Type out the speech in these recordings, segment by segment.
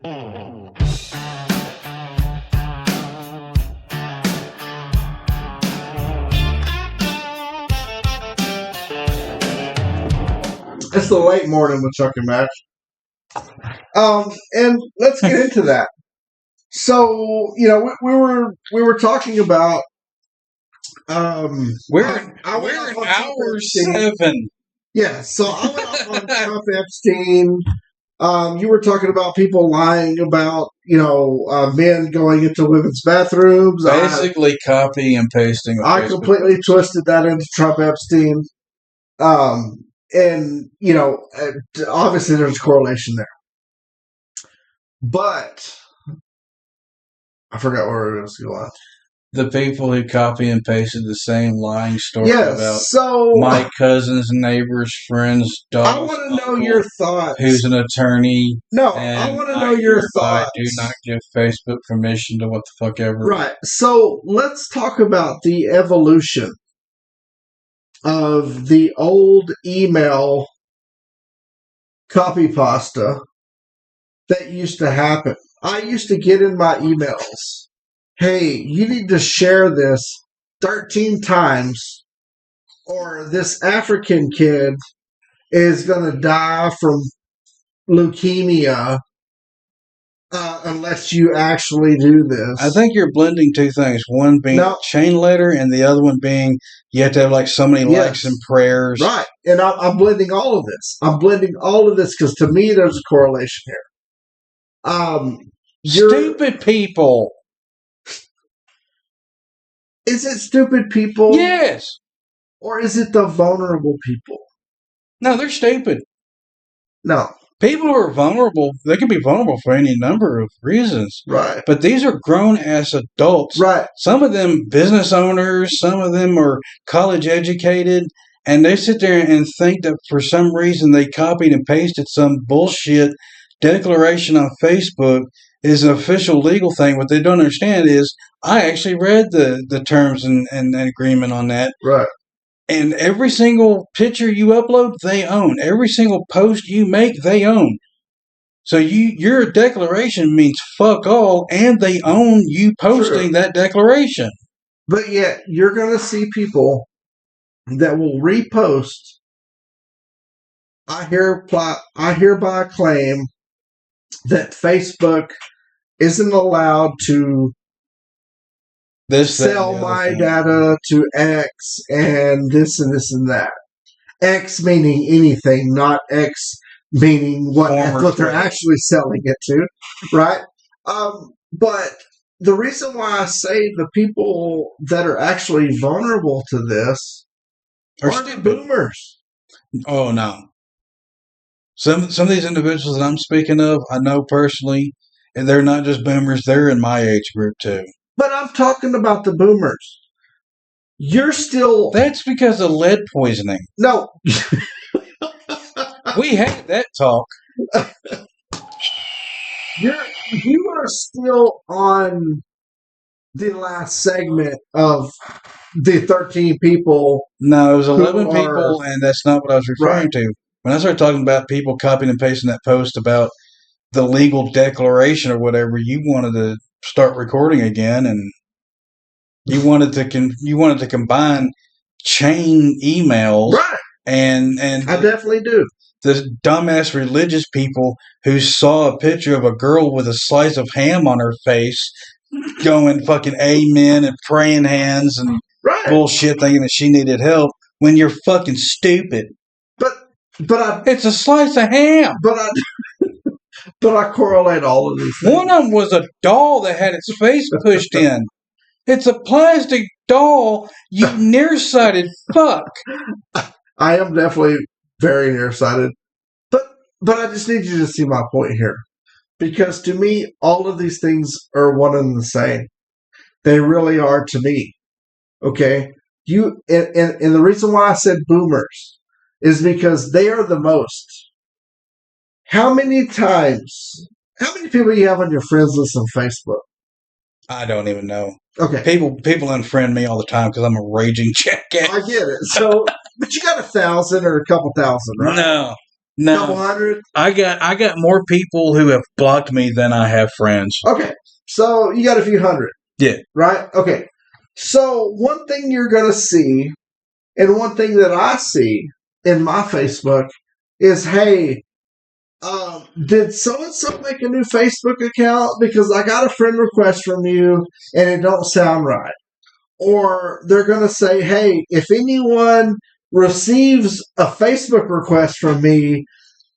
It's the late morning with Chuck and Max. And let's get into that. So, we were talking about we're in hour 7. Yeah, so I went off on Trump Epstein. You were talking about people lying about, men going into women's bathrooms. Basically copy and pasting. I completely twisted that into Trump Epstein. And, obviously there's a correlation there. But I forgot where it was going. The people who copy and pasted the same lying story about so my cousin's neighbor's friend's dog. I want to know your thoughts. Who's an attorney. No, I want to know your thoughts. I do not give Facebook permission to what the fuck ever. Right. So let's talk about the evolution of the old email copy pasta that used to happen. I used to get in my emails, hey, you need to share this 13 times or this African kid is going to die from leukemia unless you actually do this. I think you're blending two things. One being chain letter and the other one being you have to have like so many likes and prayers. Right. And I'm blending all of this. I'm blending all of this because to me there's a correlation here. Stupid people. Is it stupid people? Yes. Or is it the vulnerable people? No, they're stupid. No. People who are vulnerable, they can be vulnerable for any number of reasons. Right. But these are grown-ass adults. Right. Some of them business owners, some of them are college-educated, and they sit there and think that for some reason they copied and pasted some bullshit declaration on Facebook is an official legal thing. What they don't understand is I actually read the terms and agreement on that. Right. And every single picture you upload, they own. Every single post you make, they own. So your declaration means fuck all, and they own you posting that declaration. But yet, you're going to see people that will repost, I hereby claim that Facebook isn't allowed to sell my data to X and this and this and that. X meaning anything, not X meaning what they're actually selling it to, right? But the reason why I say the people that are actually vulnerable to this are the boomers. Oh, no. Some of these individuals that I'm speaking of, I know personally, and they're not just boomers, they're in my age group too. But I'm talking about the boomers. You're still... That's because of lead poisoning. No. We had that talk. You are still on the last segment of the 13 people. No, it was 11 people, and that's not what I was referring to. When I started talking about people copying and pasting that post about the legal declaration or whatever, you wanted to start recording again, and you wanted to combine chain emails, right? And I definitely do. The dumbass religious people who saw a picture of a girl with a slice of ham on her face, going fucking amen and praying hands and bullshit, thinking that she needed help when you're fucking stupid. But it's a slice of ham. But I correlate all of these things. One of them was a doll that had its face pushed in. It's a plastic doll, you nearsighted fuck. I am definitely very nearsighted. But I just need you to see my point here. Because to me, all of these things are one and the same. They really are to me. Okay? And the reason why I said boomers is because they are the most. How many people you have on your friends list on Facebook? I don't even know. Okay. People unfriend me all the time because I'm a raging jackass. I get it. So, but you got 1,000 or a couple thousand, right? No. Couple No, hundred? I got more people who have blocked me than I have friends. Okay. So you got a few hundred. Yeah. Right? Okay. So one thing you're going to see, and one thing that I see in my Facebook is, hey, did so-and-so make a new Facebook account? Because I got a friend request from you and it don't sound right. Or they're going to say, hey, if anyone receives a Facebook request from me,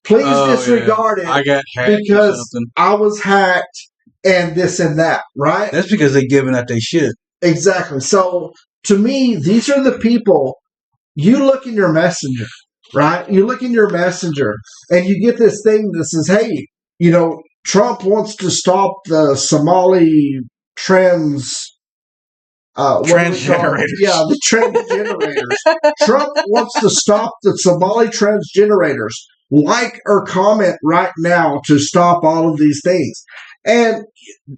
please disregard it I got hacked because or something. I was hacked and this and that, right? That's because they're giving out their shit. Exactly. So to me, these are the people. You look in your messenger, right? You look in your messenger and you get this thing that says, hey, Trump wants to stop the Somali transgenerators. Yeah, the transgenerators. Trump wants to stop the Somali transgenerators. Like or comment right now to stop all of these things. And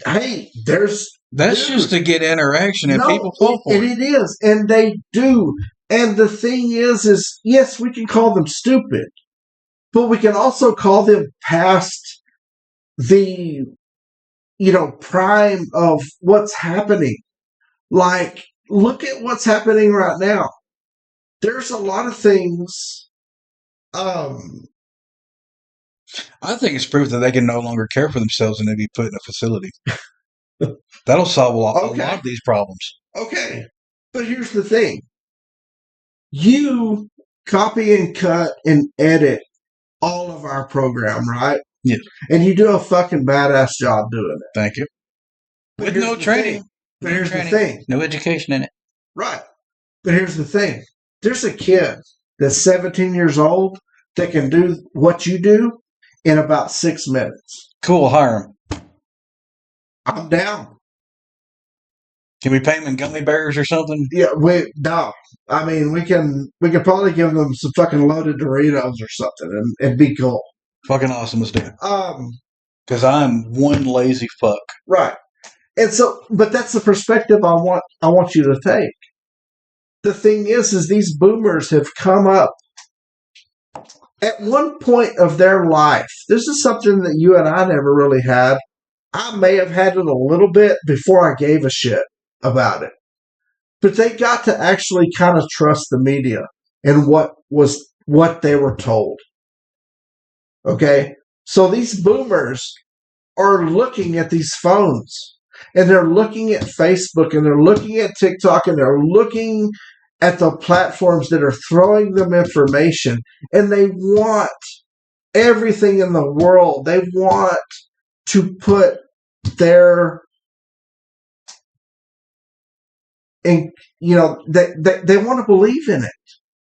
hey, That's just to get interaction, and people fall for it. And it is, and they do. And the thing is yes, we can call them stupid, but we can also call them past the, prime of what's happening. Like, look at what's happening right now. There's a lot of things. I think it's proof that they can no longer care for themselves and they be put in a facility. That'll solve a lot of these problems. Okay. But here's the thing. You copy and cut and edit all of our program, right? Yeah. And you do a fucking badass job doing it. Thank you. But with no training. But here's the thing. No education in it. Right. But here's the thing. There's a kid that's 17 years old that can do what you do in about 6 minutes. Cool, hire him. I'm down. Can we pay him in gummy bears or something? Yeah, no. I mean, we can probably give them some fucking loaded Doritos or something and be cool. Fucking awesome, let's do it. Because I'm one lazy fuck. Right. And so, but that's the perspective I want you to take. The thing is these boomers have come up at one point of their life. This is something that you and I never really had. I may have had it a little bit before I gave a shit about it. But they got to actually kind of trust the media and what they were told. Okay? So these boomers are looking at these phones and they're looking at Facebook and they're looking at TikTok and they're looking at the platforms that are throwing them information, and they want everything in the world. They want to put their, and they want to believe in it.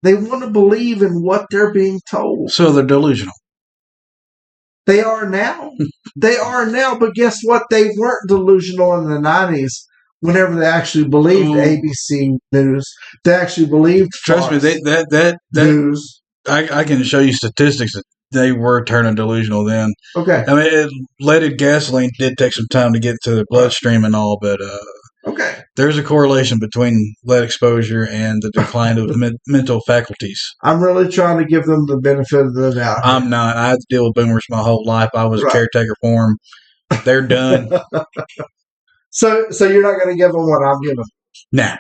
They want to believe in what they're being told. So they're delusional. They are now. They are now, but guess what? They weren't delusional in the 90s. Whenever they actually believed ABC News, they actually believed. Trust me, that news. I can show you statistics that they were turning delusional then. Okay. I mean, leaded gasoline did take some time to get to the bloodstream and all, but okay. There's a correlation between lead exposure and the decline of mental faculties. I'm really trying to give them the benefit of the doubt. I'm not. I had to deal with boomers my whole life. I was a caretaker for them. They're done. So you're not going to give them what I'm giving? Nah.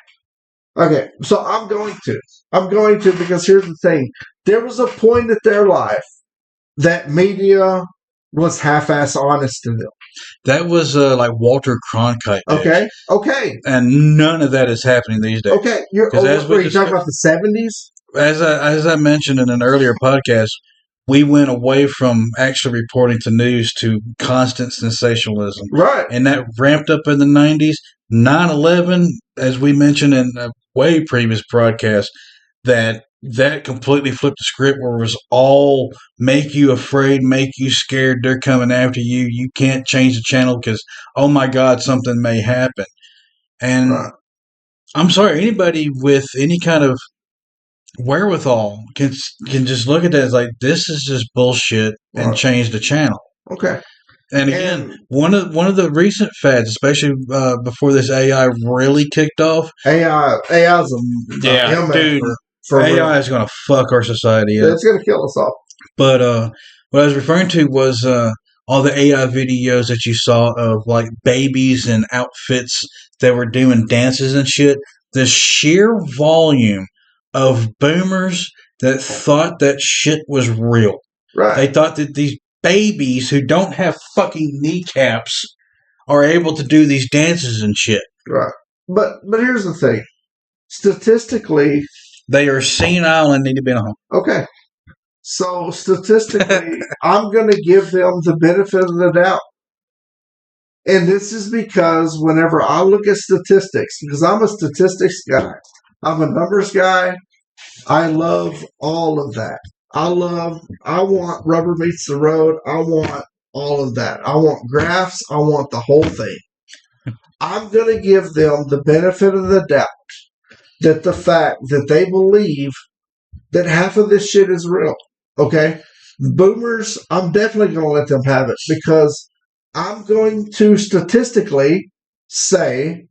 Okay, so I'm going to. I'm going to, because here's the thing. There was a point in their life that media was half-ass honest to them. That was like Walter Cronkite days. Okay. And none of that is happening these days. Okay. You're talking about the 70s? As I mentioned in an earlier podcast, we went away from actually reporting to news to constant sensationalism. Right. And that ramped up in the 90s. 9/11, as we mentioned in a way previous broadcast, that completely flipped the script where it was all make you afraid, make you scared, they're coming after you. You can't change the channel because, oh my God, something may happen. And I'm sorry, anybody with any kind of wherewithal can just look at that as like, this is just bullshit and change the channel. Okay. And again, one of the recent fads, especially before this AI really kicked off. AI is dude. AI is going to fuck our society up. It's going to kill us all. But what I was referring to was all the AI videos that you saw of like babies in outfits that were doing dances and shit. The sheer volume of boomers that thought that shit was real. Right. They thought that these babies who don't have fucking kneecaps are able to do these dances and shit. Right. But here's the thing. Statistically, they are senile and need to be in a home. Okay. So statistically, I'm going to give them the benefit of the doubt. And this is because whenever I look at statistics, because I'm a statistics guy, I'm a numbers guy, I love all of that. I want rubber meets the road. I want all of that. I want graphs. I want the whole thing. I'm going to give them the benefit of the doubt that the fact that they believe that half of this shit is real. Okay? The boomers, I'm definitely going to let them have it because I'm going to statistically say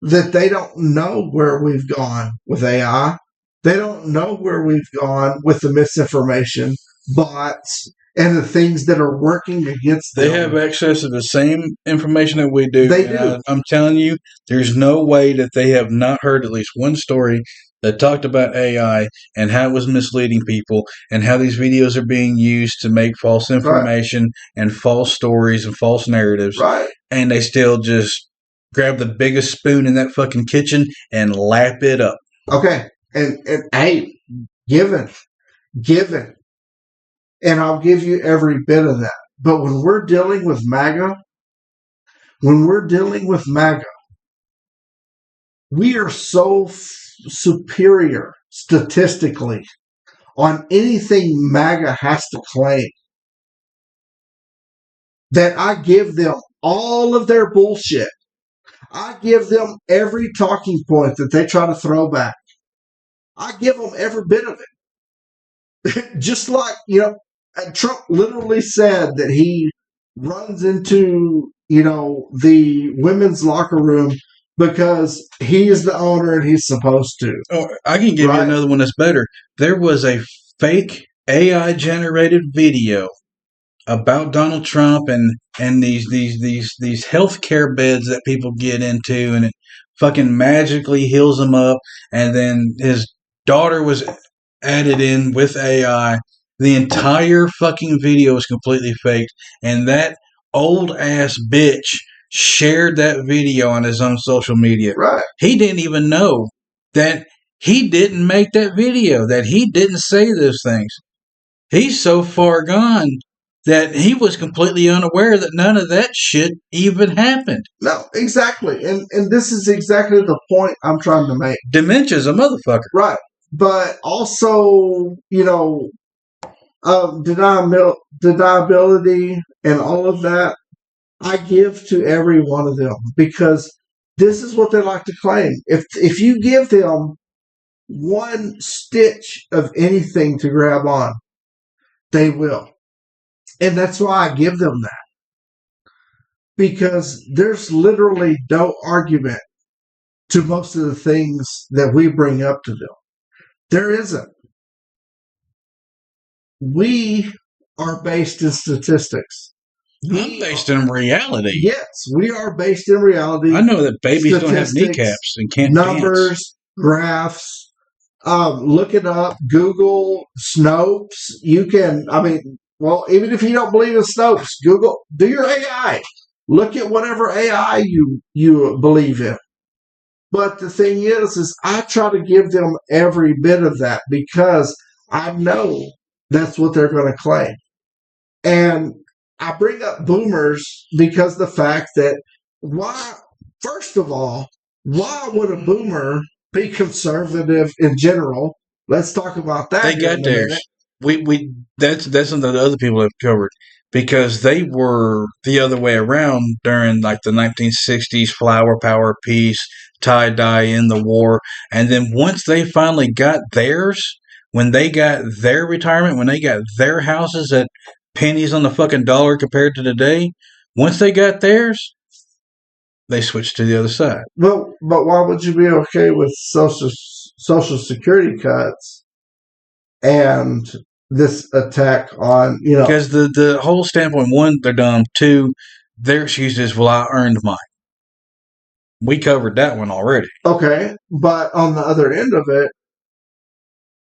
that they don't know where we've gone with AI. They don't know where we've gone with the misinformation, bots, and the things that are working against them. They have access to the same information that we do. They do. I'm telling you, there's no way that they have not heard at least one story that talked about AI and how it was misleading people and how these videos are being used to make false information and false stories and false narratives. Right. And they still just grab the biggest spoon in that fucking kitchen and lap it up. Okay. And hey, given. And I'll give you every bit of that. But when we're dealing with MAGA, we are so superior statistically on anything MAGA has to claim that I give them all of their bullshit. I give them every talking point that they try to throw back. I give them every bit of it. Just like, Trump literally said that he runs into, the women's locker room because he is the owner and he's supposed to. Oh, I can give you another one that's better. There was a fake AI generated video about Donald Trump and these healthcare beds that people get into, and it fucking magically heals them up. And then his daughter was added in with AI. The entire fucking video is completely faked, and that old ass bitch shared that video on his own social media. Right. He didn't even know that he didn't make that video, that he didn't say those things. He's so far gone that he was completely unaware that none of that shit even happened. No, exactly. And this is exactly the point I'm trying to make. Dementia's a motherfucker. Right. But also, deniability and all of that, I give to every one of them because this is what they like to claim. If you give them one stitch of anything to grab on, they will. And that's why I give them that. Because there's literally no argument to most of the things that we bring up to them. There isn't. We are based in statistics. I'm based in reality. Yes, we are based in reality. I know that babies don't have kneecaps and can't numbers, dance. Graphs. Look it up. Google Snopes. You can. Even if you don't believe in Snopes, Google. Do your AI. Look at whatever AI you believe in. But the thing is I try to give them every bit of that because I know that's what they're going to claim. And I bring up boomers because the fact that first of all, why would a boomer be conservative in general? Let's talk about that. They got theirs. That's something that other people have covered because they were the other way around during like the 1960s flower power, peace, tie dye in the war, and then once they finally got theirs, when they got their retirement, when they got their houses at pennies on the fucking dollar compared to today, once they got theirs, they switched to the other side. But why would you be okay with social security cuts and this attack on, Because the whole standpoint, one, they're dumb. Two, their excuse is, well, I earned mine. We covered that one already. Okay, but on the other end of it,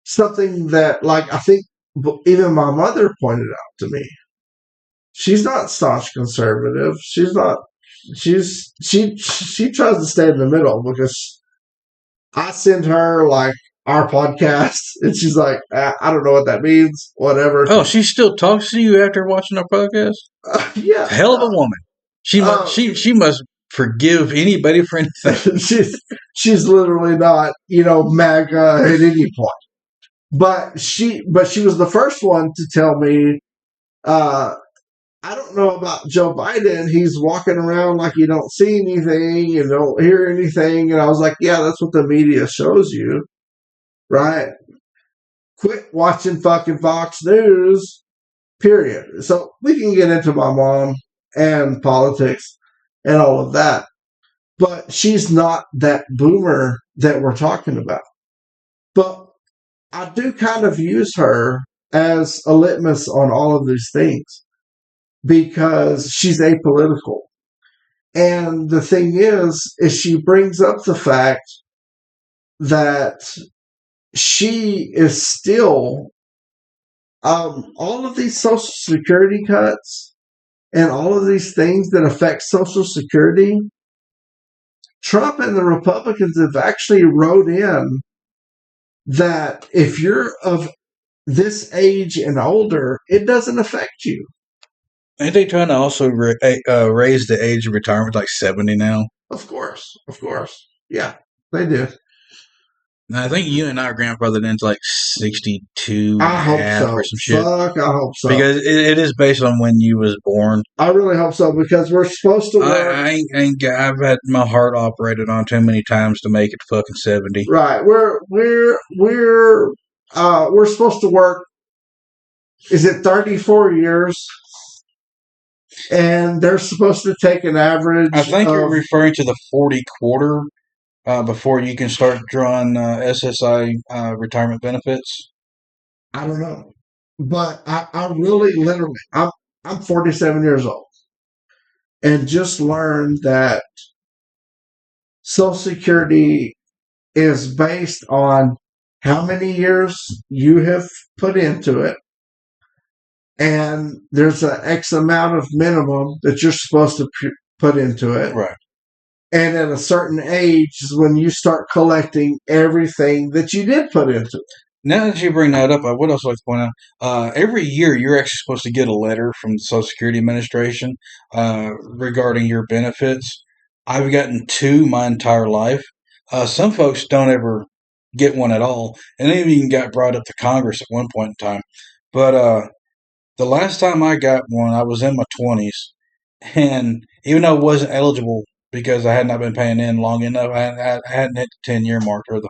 something that, like, I think even my mother pointed out to me, she's not staunch conservative. She's not. She tries to stay in the middle because I send her like our podcast, and she's like, I don't know what that means. Whatever. Oh, she still talks to you after watching our podcast? Yeah, Hell of a woman. She must forgive anybody for anything. she's literally not, MAGA at any point. But she was the first one to tell me, I don't know about Joe Biden. He's walking around like you don't see anything, you don't hear anything. And I was like, yeah, that's what the media shows you, right? Quit watching fucking Fox News, period. So we can get into my mom and politics and all of that. But she's not that boomer that we're talking about. But I do kind of use her as a litmus on all of these things because she's apolitical. And the thing is she brings up the fact that she is still all of these Social Security cuts and all of these things that affect Social Security. Trump and the Republicans have actually wrote in that if you're of this age and older, it doesn't affect you. Ain't they trying to also raise the age of retirement like 70 now? Of course. Yeah, they do. Now, I think you and I are grandfathered into like 62 I hope so. or some shit. Fuck, I hope so. Because it is based on when you was born. I really hope so because we're supposed to work. I've had my heart operated on too many times to make it to fucking 70. Right. We're supposed to work. Is it 34 years? And they're supposed to take an average. I think you're referring to the 40 quarter before you can start drawing SSI retirement benefits. I don't know, but I really, literally, I'm 47 years old, and just learned that Social Security is based on how many years you have put into it. And there's an X amount of minimum that you're supposed to put into it. Right. And at a certain age is when you start collecting everything that you did put into it. Now that you bring that up, I would also like to point out, every year you're actually supposed to get a letter from the Social Security Administration regarding your benefits. I've gotten 2 my entire life. Some folks don't ever get one at all, and they even got brought up to Congress at one point in time. But the last time I got one, I was in my 20s, and even though I wasn't eligible because I had not been paying in long enough, I hadn't hit the 10-year mark or the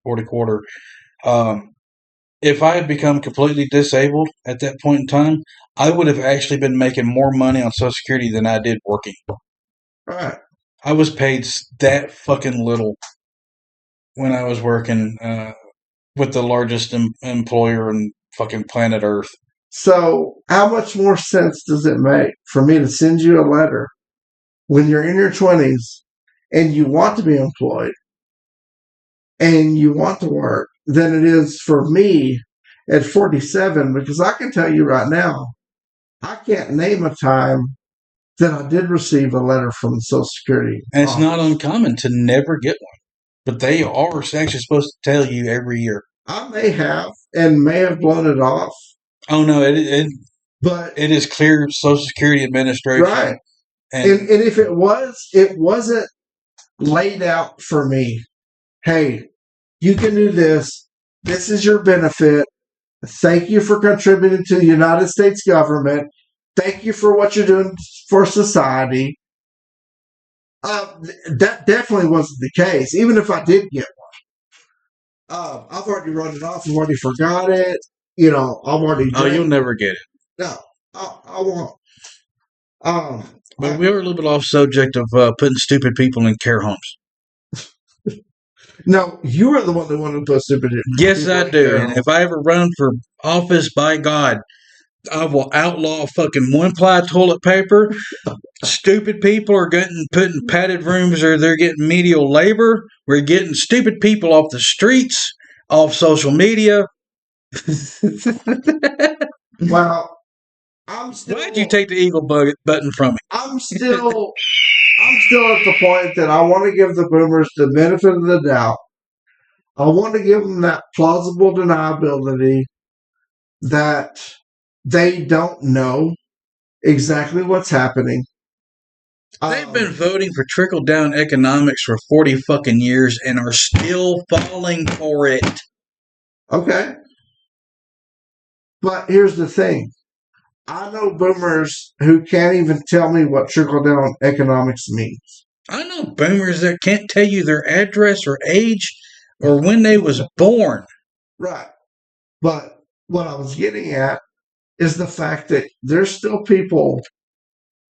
40 quarter. If I had become completely disabled at that point in time, I would have actually been making more money on Social Security than I did working. Right. I was paid that fucking little when I was working with the largest employer on fucking planet Earth. So, how much more sense does it make for me to send you a letter when you're in your 20s and you want to be employed and you want to work than it is for me at 47? Because I can tell you right now, I can't name a time that I did receive a letter from the Social Security And it's office. not uncommon to never get one. But they are actually supposed to tell you every year. I may have and may have blown it off. Oh no, but it is clear Social Security Administration. Right. And if it wasn't laid out for me. Hey, you can do this. This is your benefit. Thank you for contributing to the United States government. Thank you for what you're doing for society. That definitely wasn't the case, even if I did get one. I've already run it off. I've already forgot it. I've already... Oh, you'll never get it. No, I won't. But we are a little bit off subject of putting stupid people in care homes. No, you are the one that wanted to put stupid. Yes, people I in do. jail. And if I ever run for office, by God, I will outlaw fucking one-ply toilet paper. Stupid people are getting put in padded rooms, or they're getting menial labor. We're getting stupid people off the streets, off social media. Well, I'm still. Why'd you take the eagle button from me? I'm still at the point that I want to give the boomers the benefit of the doubt. I want to give them that plausible deniability that they don't know exactly what's happening. They've been voting for trickle down economics for 40 fucking years and are still falling for it. Okay. But here's the thing. I know boomers who can't even tell me what trickle down economics means. I know boomers that can't tell you their address or age or when they was born. Right. But what I was getting at is the fact that there's still people.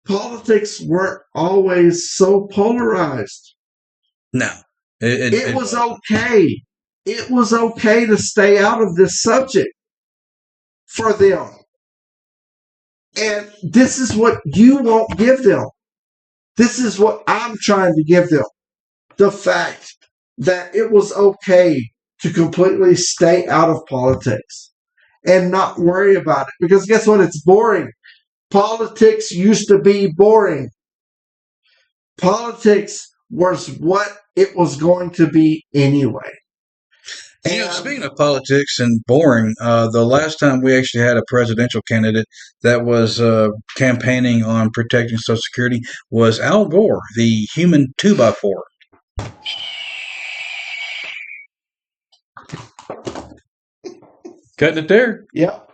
Politics weren't always so polarized. No. It was okay. It was okay to stay out of this subject for them. And this is what you won't give them. This is what I'm trying to give them. The fact that it was okay to completely stay out of politics and not worry about it. Because guess what? It's boring. Politics used to be boring. Politics was what it was going to be anyway. Speaking of politics and boring, the last time we actually had a presidential candidate that was campaigning on protecting Social Security was Al Gore, the human 2x4. Cutting it there. Yep.